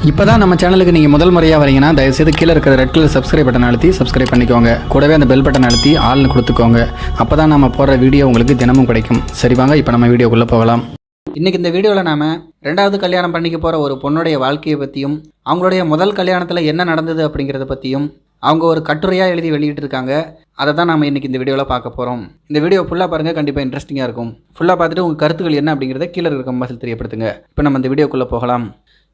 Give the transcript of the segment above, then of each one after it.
இப்போ தான் நம்ம சேனலுக்கு நீங்கள் முதல் முறையாக வரீங்கன்னா தயவுசெய்து கீழே இருக்கிற ரெட் கலர் சப்ஸ்கிரைப் பட்டன் அழுத்தி சப்ஸ்கிரைப் பண்ணிக்கோங்க. கூடவே அந்த பெல் பட்டன் அழுத்தி ஆள்னு கொடுத்துக்கோங்க. அப்போ தான் நம்ம போடுற வீடியோ உங்களுக்கு தினமும் கிடைக்கும். சரி வாங்க இப்போ நம்ம வீடியோக்குள்ளே போகலாம். இன்றைக்கி இந்த வீடியோவில் நாம் ரெண்டாவது கல்யாணம் பண்ணிக்க போகிற ஒரு பொண்ணுடைய வாழ்க்கையை பற்றியும் அவங்களுடைய முதல் கல்யாணத்தில் என்ன நடந்தது அப்படிங்கிறத பற்றியும் அவங்க ஒரு கட்டுரையாக எழுதி வெளியிட்டிருக்காங்க. அதை தான் நாம் இன்றைக்கி இந்த வீடியோவில் பார்க்க போகிறோம். இந்த வீடியோ ஃபுல்லாக பாருங்கள், கண்டிப்பாக இன்ட்ரெஸ்டிங்காக இருக்கும். ஃபுல்லாக பார்த்துட்டு உங்கள் கருத்துக்கள் என்ன அப்படிங்கிறத கீழே இருக்க கமெண்ட்ஸில் தெரியப்படுத்துங்க. இப்போ நம்ம இந்த வீடியோக்குள்ளே போகலாம்.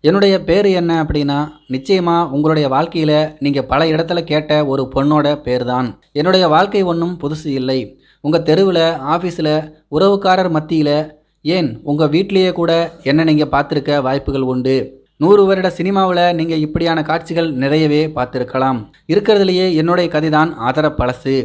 என்னுடைய பேர் என்ன அப்படின்னா, நிச்சயமாக உங்களுடைய வாழ்க்கையில் நீங்கள் பல இடத்துல கேட்ட ஒரு பொண்ணோட பேர் தான். என்னுடைய வாழ்க்கை ஒன்றும் புதுசு இல்லை. உங்கள் தெருவில், ஆஃபீஸில், உறவுக்காரர் மத்தியில், ஏன் உங்கள் வீட்லேயே கூட என்ன நீங்கள் பார்த்துருக்க வாய்ப்புகள் உண்டு. 100 வருட சினிமாவில் நீங்கள் இப்படியான காட்சிகள் நிறையவே பார்த்துருக்கலாம். இருக்கிறதுலையே என்னுடைய கதை தான் ஆதர பழசு.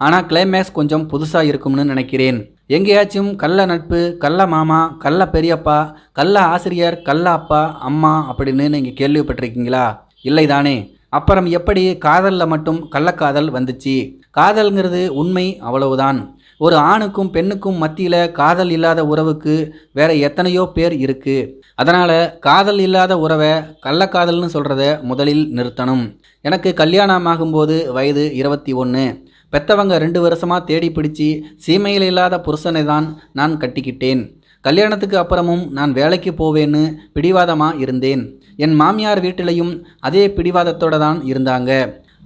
ஆனால் கிளைமேக்ஸ் கொஞ்சம் புதுசாக இருக்கும்னு நினைக்கிறேன். எங்கேயாச்சும் கள்ள நட்பு, கள்ள மாமா, கள்ள பெரியப்பா, கள்ள ஆசிரியர், கள்ள அப்பா, அம்மா அப்படின்னு நீங்கள் கேள்விப்பட்டிருக்கீங்களா? இல்லை தானே? அப்புறம் எப்படி காதலில் மட்டும் கள்ளக்காதல் வந்துச்சு? காதல்ங்கிறது உண்மை, அவ்வளவுதான். ஒரு ஆணுக்கும் பெண்ணுக்கும் மத்தியில் காதல் இல்லாத உறவுக்கு வேற எத்தனையோ பேர் இருக்குது. அதனால் காதல் இல்லாத உறவை கள்ளக்காதல்னு சொல்கிறத முதலில் நிறுத்தணும். எனக்கு கல்யாணம் ஆகும்போது வயது 21. பெற்றவங்க 2 வருஷமாக தேடி பிடிச்சி சீமையில் இல்லாத புருஷனை தான் நான் கட்டிக்கிட்டேன். கல்யாணத்துக்கு அப்புறமும் நான் வேலைக்கு போவேன்னு பிடிவாதமாக இருந்தேன். என் மாமியார் வீட்டிலையும் அதே பிடிவாதத்தோடு தான் இருந்தாங்க.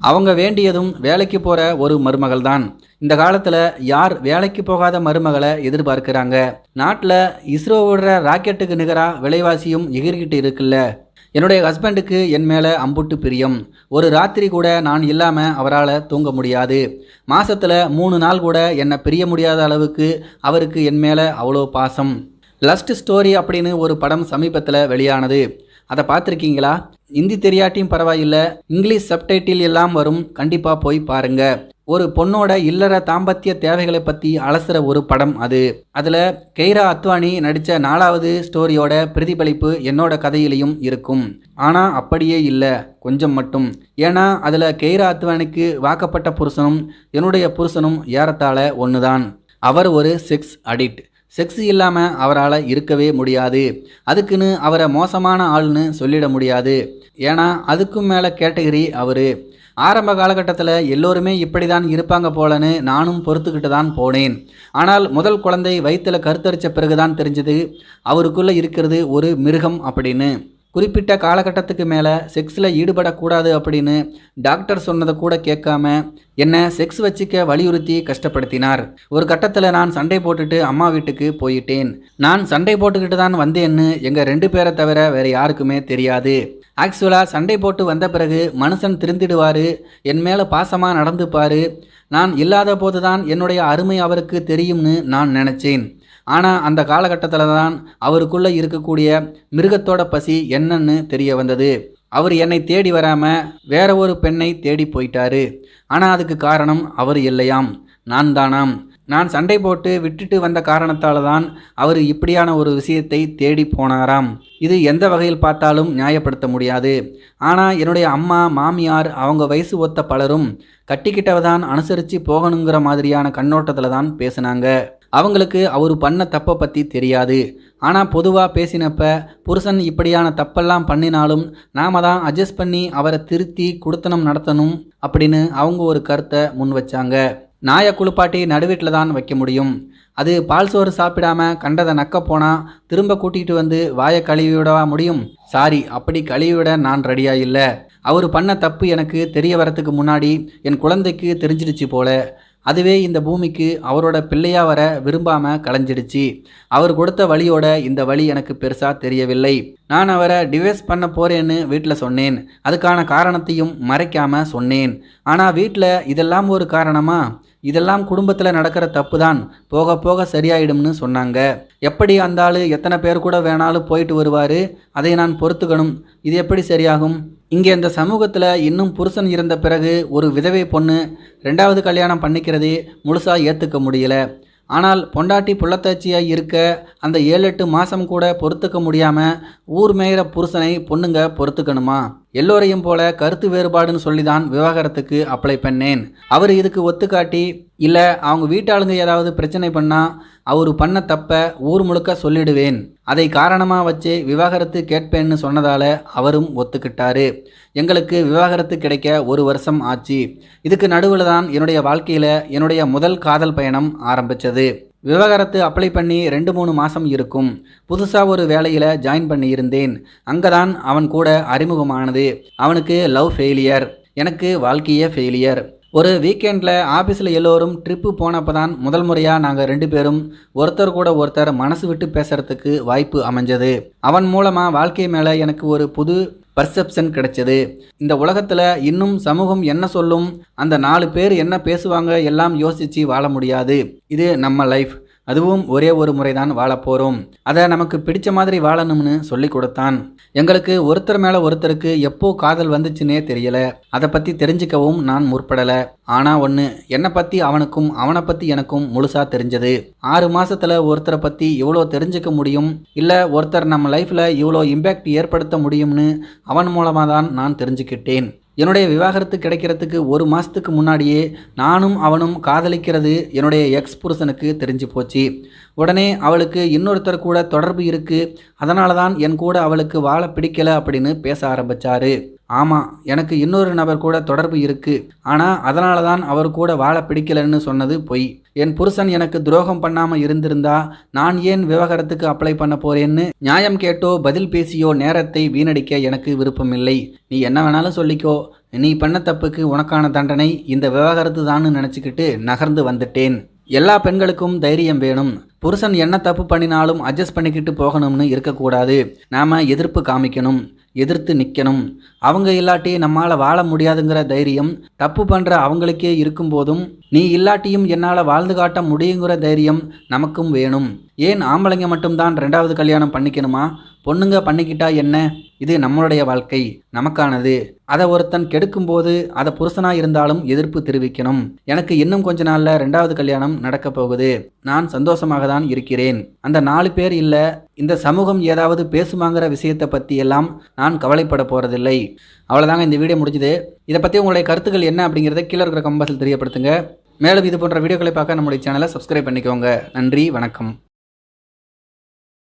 அவங்க வேண்டியதும் வேலைக்கு போகிற ஒரு மருமகள் தான். இந்த காலத்தில் யார் வேலைக்கு போகாத மருமகளை எதிர்பார்க்குறாங்க? நாட்டில் இஸ்ரோ விடுற ராக்கெட்டுக்கு நிகராக விலைவாசியும் எகிரிக்கிட்டு இருக்குல்ல. என்னுடைய ஹஸ்பண்டுக்கு என் மேலே அம்புட்டு பிரியம். ஒரு ராத்திரி கூட நான் இல்லாமல் அவரால் தூங்க முடியாது. மாதத்தில் 3 நாள் கூட என்னை பிரிய முடியாத அளவுக்கு அவருக்கு என் மேலே அவ்வளோ பாசம். லஸ்ட் ஸ்டோரி அப்படின்னு ஒரு படம் சமீபத்தில் வெளியானது. அதை பார்த்துருக்கீங்களா? ஹிந்தி தெரியாட்டியும் பரவாயில்லை, இங்கிலீஷ் சப்டைட்டில் எல்லாம் வரும். கண்டிப்பாக போய் பாருங்கள். ஒரு பொண்ணோட இல்லற தாம்பத்திய தேவைகளை பற்றி அலசுகிற ஒரு படம் அது. அதில் கெய்ரா அத்வானி நடித்த 4வது ஸ்டோரியோட பிரதிபலிப்பு என்னோட கதையிலையும் இருக்கும். ஆனால் அப்படியே இல்லை, கொஞ்சம் மட்டும். ஏன்னா அதில் கெய்ரா அத்வானிக்கு வாக்கப்பட்ட புருஷனும் என்னுடைய புருஷனும் ஏறத்தாழ ஒன்று தான். அவர் ஒரு செக்ஸ் அடிக்ட். செக்ஸ் இல்லாமல் அவரால் இருக்கவே முடியாது. அதுக்குன்னு அவரை மோசமான ஆள்னு சொல்லிட முடியாது. ஏன்னா அதுக்கும் மேலே கேட்டகரி அவர். ஆரம்ப காலகட்டத்தில் எல்லோருமே இப்படி தான் இருப்பாங்க போலன்னு நானும் பொறுத்துக்கிட்டு தான் போனேன். ஆனால் முதல் குழந்தை வயிற்றில் கருத்தரித்த பிறகு தான் தெரிஞ்சது அவருக்குள்ளே இருக்கிறது ஒரு மிருகம் அப்படின்னு. குறிப்பிட்ட காலகட்டத்துக்கு மேலே செக்ஸில் ஈடுபடக்கூடாது அப்படின்னு டாக்டர் சொன்னதை கூட கேட்காம என்னை செக்ஸ் வச்சுக்க வலியுறுத்தி கஷ்டப்படுத்தினார். ஒரு கட்டத்தில் நான் சண்டை போட்டுட்டு அம்மா வீட்டுக்கு போயிட்டேன். நான் சண்டை போட்டுக்கிட்டு தான் வந்தேன்னு எங்கள் 2 பேரை தவிர வேறு யாருக்குமே தெரியாது. ஆக்சுவலாக சண்டை போட்டு வந்த பிறகு மனுஷன் திருந்திடுவார், என் மேலே பாசமாக நடந்துப்பார். நான் இல்லாத போது தான் என்னுடைய அருமை அவருக்கு தெரியும்னு நான் நினச்சேன். ஆனால் அந்த காலகட்டத்தில் தான் அவருக்குள்ளே இருக்கக்கூடிய மிருகத்தோட பசி என்னன்னு தெரிய வந்தது. அவர் என்னை தேடி வராமல் வேற ஒரு பெண்ணை தேடி போயிட்டாரு. ஆனால் அதுக்கு காரணம் அவர் இல்லையாம், நான் தானாம். நான் சண்டை போட்டு விட்டுட்டு வந்த காரணத்தால் தான் அவர் இப்படியான ஒரு விஷயத்தை தேடி போனாராம். இது எந்த வகையில் பார்த்தாலும் நியாயப்படுத்த முடியாது. ஆனால் என்னுடைய அம்மா, மாமியார், அவங்க வயசு ஒத்த பலரும் கட்டிக்கிட்டவ தான் அனுசரித்து போகணுங்கிற மாதிரியான கண்ணோட்டத்தில் தான் பேசினாங்க. அவங்களுக்கு அவர் பண்ண தப்பை பற்றி தெரியாது. ஆனால் பொதுவாக பேசினப்ப புருஷன் இப்படியான தப்பெல்லாம் பண்ணினாலும் நாம தான் அட்ஜஸ்ட் பண்ணி அவரை திருத்தி குடுத்தனம் நடத்தணும் அப்படின்னு அவங்க ஒரு கருத்தை முன் வச்சாங்க. நாயை குளிப்பாட்டி நடுவீட்டில் தான் வைக்க முடியும். அது பால் சோறு சாப்பிடாம கண்டதை நக்க போனால் திரும்ப கூட்டிகிட்டு வந்து வாயை கழுவி விடவா முடியும்? சாரி, அப்படி கழுவிவிட நான் ரெடியாக இல்லை. அவர் பண்ண தப்பு எனக்கு தெரிய வரத்துக்கு முன்னாடி என் குழந்தைக்கு தெரிஞ்சிடுச்சு போல. அதுவே இந்த பூமிக்கு அவரோட பிள்ளையாக வர விரும்பாமல் களைஞ்சிடுச்சு. அவர் கொடுத்த வழியோட இந்த வழி எனக்கு பெருசாக தெரியவில்லை. நான் அவரை டிவோர்ஸ் பண்ண போகிறேன்னு வீட்டில் சொன்னேன். அதுக்கான காரணத்தையும் மறைக்காமல் சொன்னேன். ஆனால் வீட்டில் இதெல்லாம் ஒரு காரணமா? இதெல்லாம் குடும்பத்தில் நடக்கிற தப்பு தான், போக போக சரியாயிடும்னு சொன்னாங்க. எப்படி அந்த ஆள் எத்தனை பேர் கூட வேணாலும் போயிட்டு வருவார், அதை நான் பொறுத்துக்கணும். இது எப்படி சரியாகும்? இங்கே இந்த சமூகத்தில் இன்னும் புருஷன் இருந்த பிறகு ஒரு விதவை பொண்ணு 2வது கல்யாணம் பண்ணிக்கிறதே முழுசாக ஏற்றுக்க முடியல. ஆனால் பொண்டாட்டி புள்ளத்தாச்சியாக இருக்க அந்த 7-8 மாதம் கூட பொறுத்துக்க முடியாமல் ஊர் மேயிற புருஷனை பொண்ணுங்க பொறுத்துக்கணுமா? எல்லோரையும் போல கருத்து வேறுபாடுன்னு சொல்லி தான் விவாகரத்துக்கு அப்ளை பண்ணேன். அவர் இதுக்கு ஒத்துக்காட்டி இல்லை அவங்க வீட்டாளுங்க ஏதாவது பிரச்சனை பண்ணால் அவர் பண்ண தப்ப ஊர் முழுக்க சொல்லிடுவேன், அதை காரணமாக வச்சு விவாகரத்து கேட்பேன்னு சொன்னதால் அவரும் ஒத்துக்கிட்டாரு. எங்களுக்கு விவாகரத்து கிடைக்க 1 வருஷம் ஆச்சு. இதுக்கு நடுவில் தான் என்னுடைய வாழ்க்கையில் என்னுடைய முதல் காதல் பயணம் ஆரம்பித்தது. விவாகரத்து அப்ளை பண்ணி 2-3 மாதம் இருக்கும். புதுசாக ஒரு வேலையில் ஜாயின் பண்ணியிருந்தேன். அங்கே தான் அவன் கூட அறிமுகமானது. அவனுக்கு லவ் ஃபெயிலியர், எனக்கு வாழ்க்கையே ஃபெயிலியர். ஒரு வீக்கெண்டில் ஆஃபீஸில் எல்லோரும் ட்ரிப்பு போனப்போ தான் முதல் முறையாக நாங்கள் 2 பேரும் ஒருத்தர் கூட ஒருத்தர் மனசு விட்டு பேசுகிறதுக்கு வாய்ப்பு அமைஞ்சது. அவன் மூலமாக வாழ்க்கை மேலே எனக்கு ஒரு புது பர்செப்ஷன் கிடைச்சது. இந்த உலகத்தில் இன்னும் சமூகம் என்ன சொல்லும், அந்த 4 பேர் என்ன பேசுவாங்க எல்லாம் யோசித்து வாழ முடியாது. இது நம்ம லைஃப், அதுவும் ஒரே ஒரு முறை தான் வாழப்போகிறோம். அதை நமக்கு பிடிச்ச மாதிரி வாழணும்னு சொல்லி கொடுத்தான். எங்களுக்கு ஒருத்தர் மேலே ஒருத்தருக்கு எப்போ காதல் வந்துச்சுன்னே தெரியலை. அதை பற்றி தெரிஞ்சுக்கவும் நான் முற்படலை. ஆனால் ஒன்று, என்னை பற்றி அவனுக்கும் அவனை பற்றி எனக்கும் முழுசாக தெரிஞ்சது. 6 மாதத்தில் ஒருத்தரை பற்றி இவ்வளோ தெரிஞ்சுக்க முடியும், இல்லை ஒருத்தர் நம்ம லைஃப்பில் இவ்வளோ இம்பேக்ட் ஏற்படுத்த முடியும்னு அவன் மூலமாக தான் நான் தெரிஞ்சுக்கிட்டேன். என்னுடைய விவாகரத்து கிடைக்கிறதுக்கு 1 மாதத்துக்கு முன்னாடியே நானும் அவனும் காதலிக்கிறது என்னுடைய எக்ஸ் புருஷனுக்கு தெரிஞ்சு போச்சு. உடனே அவளுக்கு இன்னொருத்தர் கூட தொடர்பு இருக்குது, அதனால தான் என் கூட அவளுக்கு வாழ பிடிக்கலை அப்படின்னு பேச ஆரம்பித்தார். ஆமாம், எனக்கு இன்னொரு நபர் கூட தொடர்பு இருக்குது, ஆனால் அதனால தான் அவர் கூட வாழ பிடிக்கலைன்னு சொன்னது பொய். என் புருஷன் எனக்கு துரோகம் பண்ணாமல் இருந்திருந்தா நான் ஏன் விவாகரத்துக்கு அப்ளை பண்ண போறேன்னு நியாயம் கேட்டோ பதில் பேசியோ நேரத்தை வீணடிக்க எனக்கு விருப்பமில்லை. நீ என்ன வேணாலும் சொல்லிக்கோ, நீ பண்ண தப்புக்கு உனக்கான தண்டனை இந்த விவாகரத்து தான்னு நினச்சிக்கிட்டு நகர்ந்து வந்துட்டேன். எல்லா பெண்களுக்கும் தைரியம் வேணும். புருஷன் என்ன தப்பு பண்ணினாலும் அட்ஜஸ்ட் பண்ணிக்கிட்டு போகணும்னு இருக்கக்கூடாது. நாம் எதிர்ப்பு காமிக்கணும், எதிர்த்து நிற்கணும். அவங்க இல்லாட்டி நம்மால் வாழ முடியாதுங்கிற தைரியம் தப்பு பண்ணுற அவங்களுக்கே இருக்கும்போதும் நீ இல்லாட்டியும் என்னால் வாழ்ந்து காட்ட முடியுங்கிற தைரியம் நமக்கும் வேணும். ஏன் ஆம்பளைங்க மட்டும்தான் 2வது கல்யாணம் பண்ணிக்கணுமா? பொண்ணுங்க பண்ணிக்கிட்டா என்ன? இது நம்மளுடைய வாழ்க்கை, நமக்கானது. அதை ஒருத்தன் கெடுக்கும்போது அதை புருஷனாக இருந்தாலும் எதிர்ப்பு தெரிவிக்கணும். எனக்கு இன்னும் கொஞ்ச நாளில் 2வது கல்யாணம் நடக்க போகுது. நான் சந்தோஷமாக தான் இருக்கிறேன். அந்த 4 பேர் இல்லை, இந்த சமூகம் ஏதாவது பேசுமாங்கிற விஷயத்தை பற்றி எல்லாம் நான் கவலைப்பட போகிறதில்லை. அவ்வளோதாங்க, இந்த வீடியோ முடிஞ்சுது. இதை பற்றி உங்களுடைய கருத்துக்கள் என்ன அப்படிங்கிறத கீழே இருக்கிற கமெண்ட்ஸில் தெரியப்படுத்துங்க. மேலும் இது போன்ற வீடியோக்களை பார்க்க நம்முடைய சேனலை சப்ஸ்கிரைப் பண்ணிக்கோங்க. நன்றி, வணக்கம்.